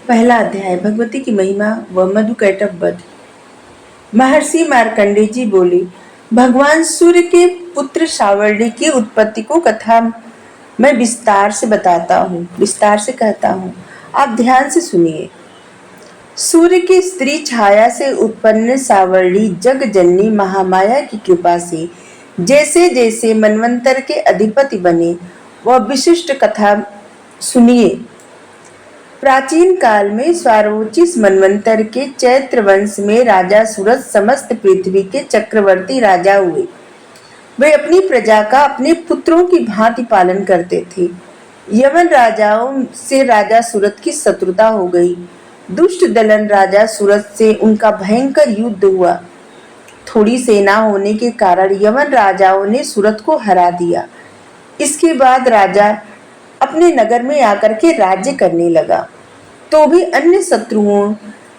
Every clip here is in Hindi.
पहला अध्याय भगवती की महिमा व मधुकैटभ वध। महर्षि मार्कंडेय जी बोले, भगवान सूर्य के पुत्र सावर्णी की उत्पत्ति को कथा मैं विस्तार से बताता हूँ, विस्तार से कहता हूँ, आप ध्यान से सुनिए। सूर्य की स्त्री छाया से उत्पन्न सावर्णी जग जननी महामाया की कृपा से जैसे जैसे मनवंतर के अधिपति बने, वह विशिष्ट कथा सुनिए। प्राचीन काल में स्वारोचिष मनवंतर के चैत्र वंश में राजा सूरज समस्त पृथ्वी के चक्रवर्ती राजा हुए। वे अपनी प्रजा का अपने पुत्रों की भांति पालन करते थे। यमन राजाओं से राजा सूरज की शत्रुता हो गई। दुष्ट दलन राजा सूरज से उनका भयंकर युद्ध हुआ। थोड़ी सेना होने के कारण यमन राजाओं ने सूरज को हरा दिया। इसके बाद राजा अपने नगर में आकर के राज्य करने लगा, तो भी अन्य शत्रुओं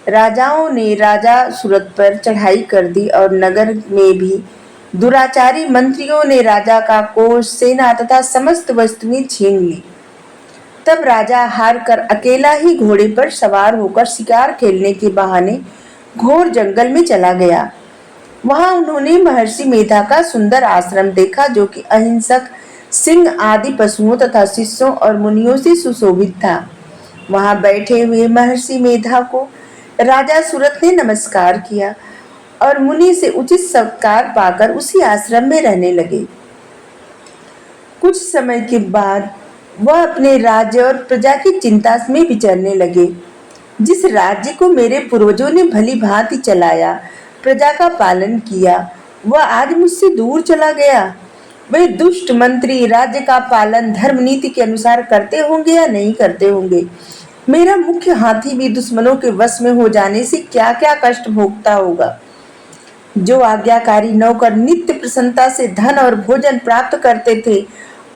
राजाओं ने राजा सूरत पर चढ़ाई कर दी और नगर में भी दुराचारी मंत्रियों ने राजा का कोष, सेना तथा समस्त वस्तुएं छीन ली। तब राजा हार कर अकेला ही घोड़े पर सवार होकर शिकार खेलने के बहाने घोर जंगल में चला गया। वहां उन्होंने महर्षि मेधा का सुंदर आश्रम देखा, जो कि अहिंसक, सिंह आदि पशुओं तथा शिष्यों और मुनियों से सुशोभित था। वहां बैठे हुए महर्षि मेधा को राजा सूरत ने नमस्कार किया और मुनि से उचित सत्कार पाकर उसी आश्रम में रहने लगे। कुछ समय के बाद वह अपने राज्य और प्रजा की चिंता में विचरने लगे। जिस राज्य को मेरे पूर्वजों ने भली भांति चलाया, प्रजा का पालन किया, वह आज मुझसे दूर चला गया। वे दुष्ट मंत्री राज्य का पालन धर्म नीति के अनुसार करते होंगे या नहीं करते होंगे। मेरा मुख्य हाथी भी दुश्मनों के वश में हो जाने से क्या क्या कष्ट भोगता होगा। जो आज्ञाकारी नौकर नित्य प्रसन्नता से धन और भोजन प्राप्त करते थे,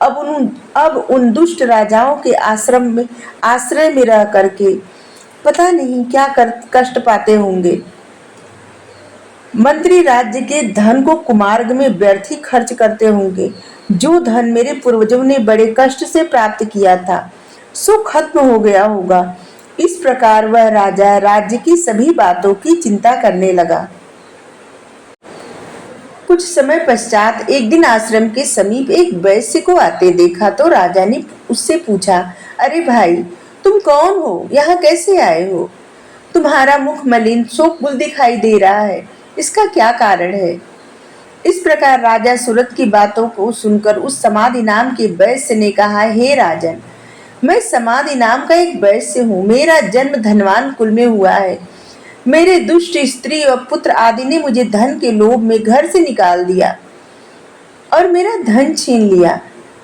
अब उन दुष्ट राजाओं के आश्रय में रह करके पता नहीं क्या कष्ट पाते होंगे। मंत्री राज्य के धन को कुमार्ग में व्यर्थ ही खर्च करते होंगे। जो धन मेरे पूर्वजों ने बड़े कष्ट से प्राप्त किया था, सो खत्म हो गया होगा। इस प्रकार वह राजा राज्य की सभी बातों की चिंता करने लगा। कुछ समय पश्चात एक दिन आश्रम के समीप एक वैश्य को आते देखा, तो राजा ने उससे पूछा, अरे भाई, तुम कौन हो? यहाँ कैसे आए हो? तुम्हारा मुख मलिन शोकगुल दिखाई दे रहा है, इसका क्या कारण है? इस प्रकार राजा सूरत की बातों को सुनकर उस समाधि नाम के वैश्य ने कहा, हे राजन, मैं समाधि नाम का एक वैश्य हूँ। मेरा जन्म धनवान कुल में हुआ है। मेरे दुष्ट स्त्री और पुत्र आदि ने मुझे धन के लोभ में घर से निकाल दिया और मेरा धन छीन लिया।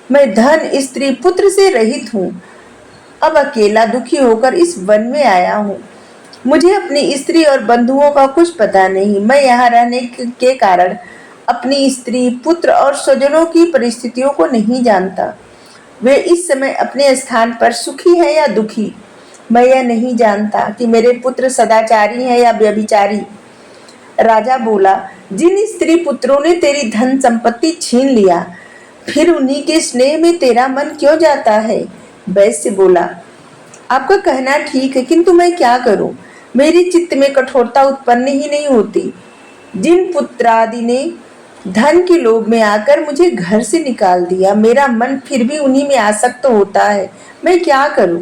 मैं धन, स्त्री, पुत्र से रहित हूँ। अब अकेला दुखी होकर इस वन में आया हूँ। मुझे अपनी स्त्री और बंधुओं का कुछ पता नहीं। मैं यहाँ रहने के कारण अपनी स्त्री, पुत्र और स्वजनों की परिस्थितियों को नहीं जानता। वे इस समय अपने स्थान पर सुखी हैं या दुखी। मैं यह नहीं जानता कि मेरे पुत्र सदाचारी हैं या व्यभिचारी। राजा बोला, जिन स्त्री पुत्रों ने तेरी धन संपत्ति छीन लिया, फिर उन्हीं के स्नेह में तेरा मन क्यों जाता है? वैश्य बोला, आपका कहना ठीक है, किंतु मैं क्या करूं? मेरी चित्त में कठोरता उत्पन्न ही नहीं होती। जिन पुत्रादि ने धन के लोभ में आकर मुझे घर से निकाल दिया, मेरा मन फिर भी उन्हीं में आसक्त होता है। मैं क्या करूं?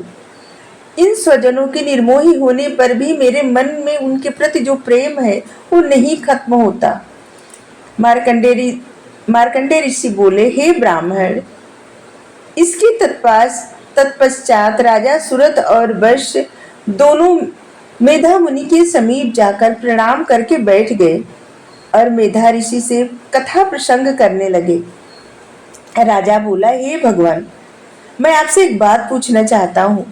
इन स्वजनों के निर्मोही होने पर भी मेरे मन में उनके प्रति जो प्रेम है, वो नहीं खत्म होता। मार्कंडेय ऋषि बोले, हे ब्राह्मण, इसके तत्पश्चात राजा सूरत और वैश्य दोनों मेधा मुनि के समीप जाकर प्रणाम करके बैठ गए और मेधा ऋषि से कथा प्रसंग करने लगे। राजा बोला, हे भगवान, मैं आपसे एक बात पूछना चाहता हूँ।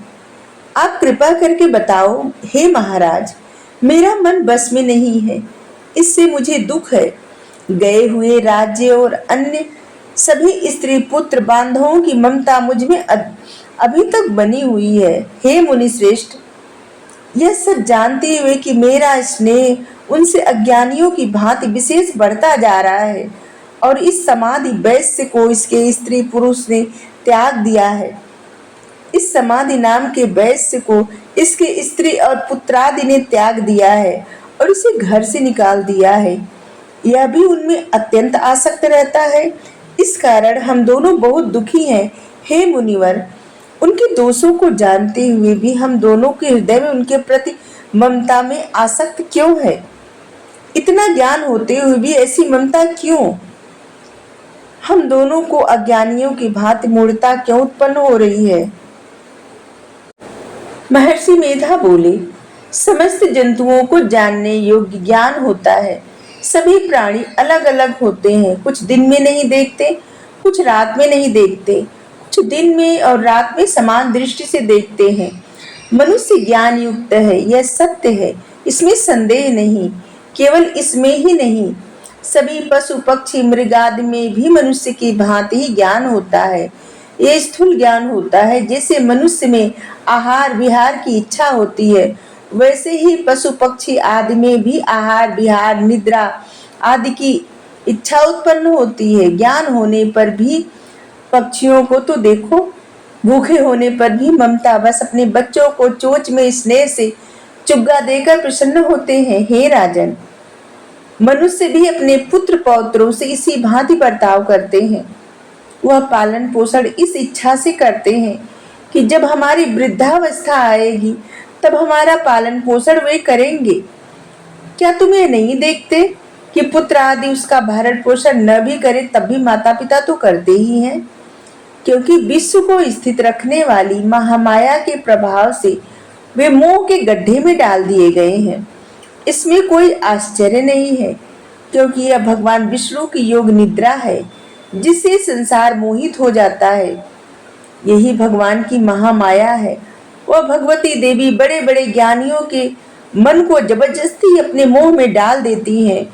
आप कृपा करके बताओ। हे महाराज, मेरा मन बस में नहीं है, इससे मुझे दुख है। गए हुए राज्य और अन्य सभी स्त्री पुत्र बांधवों की ममता मुझ में अभी तक बनी हुई है। हे मुनि श्रेष्ठ, यह सब जानते हुए कि मेरा स्नेह उनसे अज्ञानियों की भांति विशेष बढ़ता जा रहा है और इस समाधि वैश्य को इसके स्त्री पुरुष ने त्याग दिया है, इस समाधि नाम के वैश्य को इसके स्त्री और पुत्रादि ने त्याग दिया है और इसे घर से निकाल दिया है। यह भी उनमें अत्यंत आसक्त रहता है। इस कारण हम दोनों बहुत दुखी हैं। हे मुनिवर, उनके दोषों को जानते हुए भी हम दोनों के हृदय में उनके प्रति ममता में आसक्त क्यों है? इतना ज्ञान होते हुए भी ऐसी ममता क्यों? हम दोनों को अज्ञानियों की भांति मूढ़ता क्यों उत्पन्न हो रही है? महर्षि मेधा बोले, समस्त जंतुओं को जानने योग्य ज्ञान होता है। सभी प्राणी अलग अलग होते हैं। कुछ दिन में नहीं देखते, कुछ रात में नहीं देखते, कुछ दिन में और रात में समान दृष्टि से देखते हैं। मनुष्य ज्ञान युक्त है, यह सत्य है, इसमें संदेह नहीं। केवल इसमें ही नहीं, सभी पशु पक्षी मृगादि में भी मनुष्य की भांति ही ज्ञान होता है। ये स्थूल ज्ञान होता है। जैसे मनुष्य में आहार विहार की इच्छा होती है, वैसे ही पशु पक्षी आदि में भी आहार विहार निद्रा आदि की इच्छा उत्पन्न होती है। ज्ञान होने पर भी पक्षियों को तो देखो, भूखे होने पर भी ममता बस अपने बच्चों को चोंच में स्नेह से चुग्गा देकर प्रसन्न होते हैं। हे राजन, मनुष्य भी अपने पुत्र पौत्रों से इसी भांति बर्ताव करते हैं। वह पालन पोषण इस इच्छा से करते हैं कि जब हमारी वृद्धावस्था आएगी तब हमारा पालन पोषण वे करेंगे। क्या तुम्हें नहीं देखते कि पुत्र आदि उसका भरण पोषण न भी करे तब भी माता पिता तो करते ही हैं, क्योंकि विश्व को स्थित रखने वाली महामाया के प्रभाव से वे मोह के गड्ढे में डाल दिए गए हैं। इसमें कोई आश्चर्य नहीं है, क्योंकि यह भगवान विष्णु की योग निद्रा है जिससे संसार मोहित हो जाता है। यही भगवान की महामाया है। वह भगवती देवी बड़े बड़े ज्ञानियों के मन को जबरदस्ती अपने मोह में डाल देती हैं।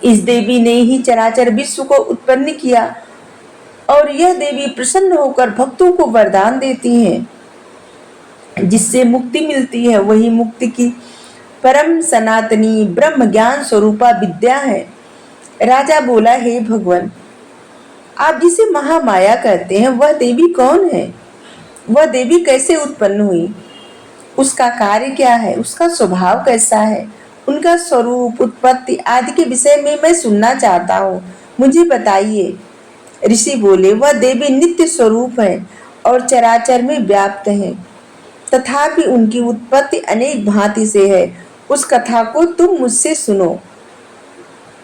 इस देवी ने ही चराचर विश्व को उत्पन्न किया और यह देवी प्रसन्न होकर भक्तों को वरदान देती हैं जिससे मुक्ति मिलती है। वही मुक्ति की परम सनातनी ब्रह्म ज्ञान स्वरूपा विद्या है। राजा बोला, हे भगवान, आप जिसे महामाया कहते हैं वह देवी कौन है? वह देवी कैसे उत्पन्न हुई? उसका कार्य क्या है? उसका स्वभाव कैसा है? उनका स्वरूप उत्पत्ति आदि के विषय में मैं सुनना चाहता हूँ, मुझे बताइए। ऋषि बोले, वह देवी नित्य स्वरूप है और चराचर में व्याप्त है, तथापि उनकी उत्पत्ति अनेक भांति से है। उस कथा को तुम मुझसे सुनो।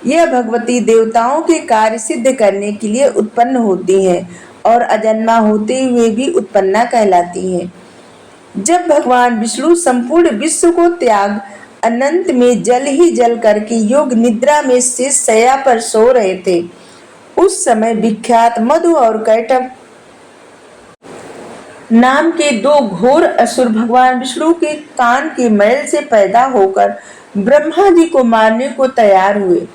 यह भगवती देवताओं के कार्य सिद्ध करने के लिए उत्पन्न होती हैं और अजन्मा होते हुए भी उत्पन्ना कहलाती हैं। जब भगवान विष्णु संपूर्ण विश्व को त्याग अनंत में जल ही जल करके योग निद्रा में से शैया पर सो रहे थे, उस समय विख्यात मधु और कैटभ नाम के दो घोर असुर भगवान विष्णु के कान के मैल से पैदा होकर ब्रह्मा जी को मारने को तैयार हुए।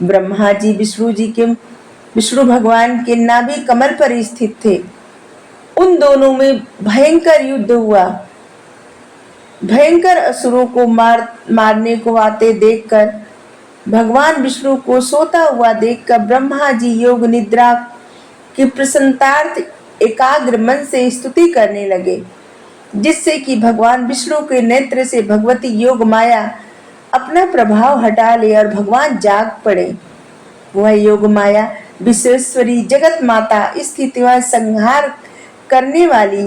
ब्रह्मा जी विष्णु भगवान के नाभि कमल पर स्थित थे। उन दोनों में भयंकर युद्ध हुआ। भयंकर असुरों को मारने को आते देखकर भगवान विष्णु को सोता हुआ देखकर ब्रह्मा जी योग निद्रा की प्रसन्नतार्थ एकाग्र मन से स्तुति करने लगे, जिससे कि भगवान विष्णु के नेत्र से भगवती योग माया अपना प्रभाव हटा ले और भगवान जाग पड़े। वह योग माया विश्वेश्वरी जगत माता स्थिति व संहार करने वाली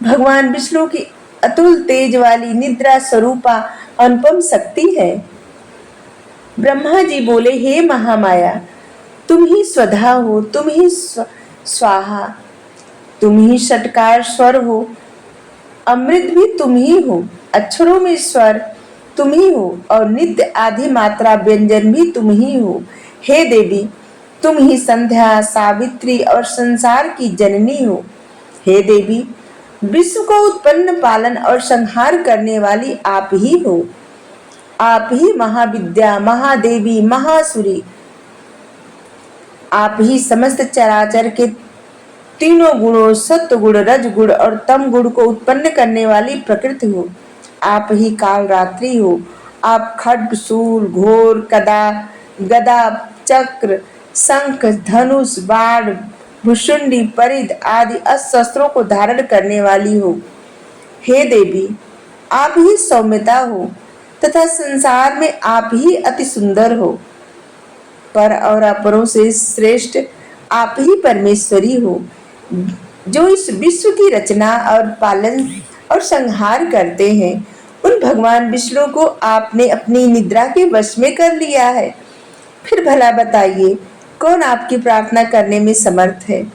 भगवान विष्णु की अतुल तेज वाली निद्रा स्वरूपा अनुपम शक्ति है। ब्रह्मा जी बोले, हे महामाया, तुम ही स्वधा हो, तुम ही स्वाहा, तुम ही षटकार स्वर हो, अमृत भी तुम ही हो, अक्षरों में स्वर तुम ही हो और नित्य आदि मात्रा व्यंजन भी तुम ही हो। हे देवी, तुम ही संध्या सावित्री और संसार की जननी हो। हे देवी, विश्व को उत्पन्न पालन और संहार करने वाली आप ही हो। आप ही महाविद्या महादेवी महासुरी, आप ही समस्त चराचर के तीनों गुणों सत्व गुण रज गुण और तम गुण को उत्पन्न करने वाली प्रकृति हो। आप ही काल रात्रि हो। आप खड्ग शूल घोर गदा चक्र शंख धनुष बाण भुशुंडी, परिध आदि अस्त्रों को धारण करने वाली हो। हे देवी, आप ही सौम्यता हो तथा संसार में आप ही अति सुंदर हो। पर और अपरों से श्रेष्ठ आप ही परमेश्वरी हो, जो इस विश्व की रचना और पालन और संहार करते हैं। उन भगवान विष्णु को आपने अपनी निद्रा के वश में कर लिया है। फिर भला बताइए, कौन आपकी प्रार्थना करने में समर्थ है,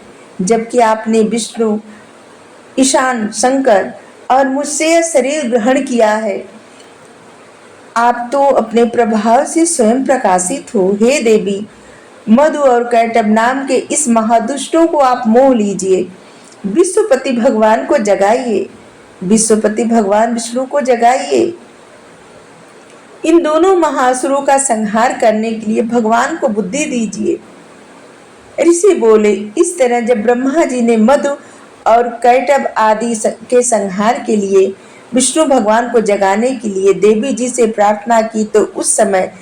जबकि आपने विष्णु, ईशान, शंकर और मुझसे यह शरीर ग्रहण किया है। आप तो अपने प्रभाव से स्वयं प्रकाशित हो। हे देवी, मधु और कैटभ नाम के इस महादुष्टों को आप मोह लीजिए। विश्वपति भगवान को जगाइए, विश्वपति भगवान विष्णु को जगाइए। इन दोनों महासुरों का संहार करने के लिए भगवान को बुद्धि दीजिए। ऋषि बोले, इस तरह जब ब्रह्मा जी ने मधु और कैटभ आदि के संहार के लिए विष्णु भगवान को जगाने के लिए देवी जी से प्रार्थना की, तो उस समय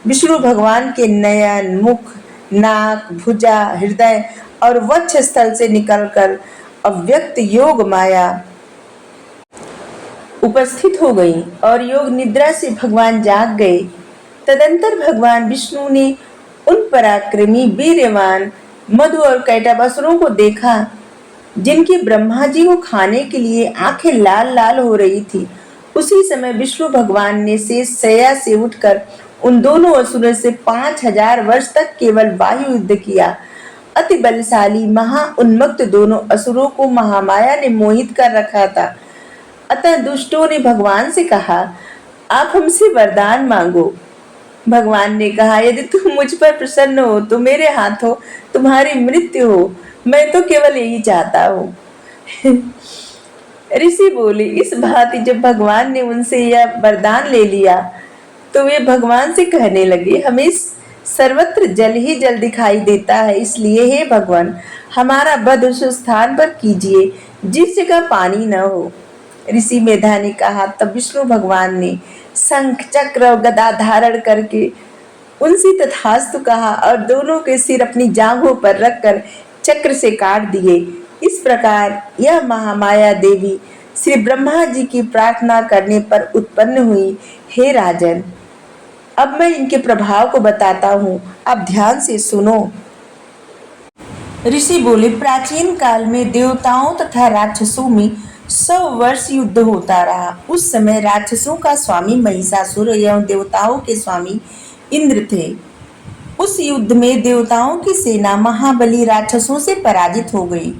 विष्णु भगवान के नयन, मुख, नाक, भुजा, हृदय और वक्ष स्थल से निकलकर अव्यक्त योग माया उपस्थित हो गई और योग निद्रा से भगवान जाग गए। तदंतर भगवान विष्णु ने उन पराक्रमी वीर्यवान मधु और कैटभ असुरों को देखा, जिनकी ब्रह्मा जी को खाने के लिए आंखें लाल लाल हो रही थी। उसी समय विष्णु भगवान ने शेष शैया से उठकर उन दोनों असुरों से 5000 वर्ष तक केवल वायु युद्ध किया। अति बलशाली महा उन्मत्त दोनों असुरों को महामाया ने मोहित कर रखा था। अतः दुष्टों ने भगवान से कहा, आप हमसे वरदान मांगो। भगवान ने कहा, यदि तुम मुझ पर प्रसन्न हो तो मेरे हाथों तुम्हारी मृत्यु हो, मैं तो केवल यही चाहता हूँ। ऋषि बोले, इस भांति जब भगवान ने उनसे यह वरदान ले लिया तो वे भगवान से कहने लगे, हमें सर्वत्र जल ही जल दिखाई देता है, इसलिए हे भगवान, हमारा वध उस स्थान पर कीजिए जिस जगह पानी न हो। ऋषि मेधा ने कहा, तब विष्णु भगवान ने शंख, चक्र और गदा धारण करके उनसे तथास्तु कहा और दोनों के सिर अपनी जांघों पर रखकर चक्र से काट दिए। इस प्रकार यह महामाया देवी श्री ब्रह्मा जी की प्रार्थना करने पर उत्पन्न हुई। हे राजन, अब मैं इनके प्रभाव को बताता हूँ, आप ध्यान से सुनो। ऋषि बोले, प्राचीन काल में देवताओं तथा राक्षसों में 100 वर्ष युद्ध होता रहा। उस समय राक्षसों का स्वामी महिषासुर एवं देवताओं के स्वामी इंद्र थे। उस युद्ध में देवताओं की सेना महाबली राक्षसों से पराजित हो गई।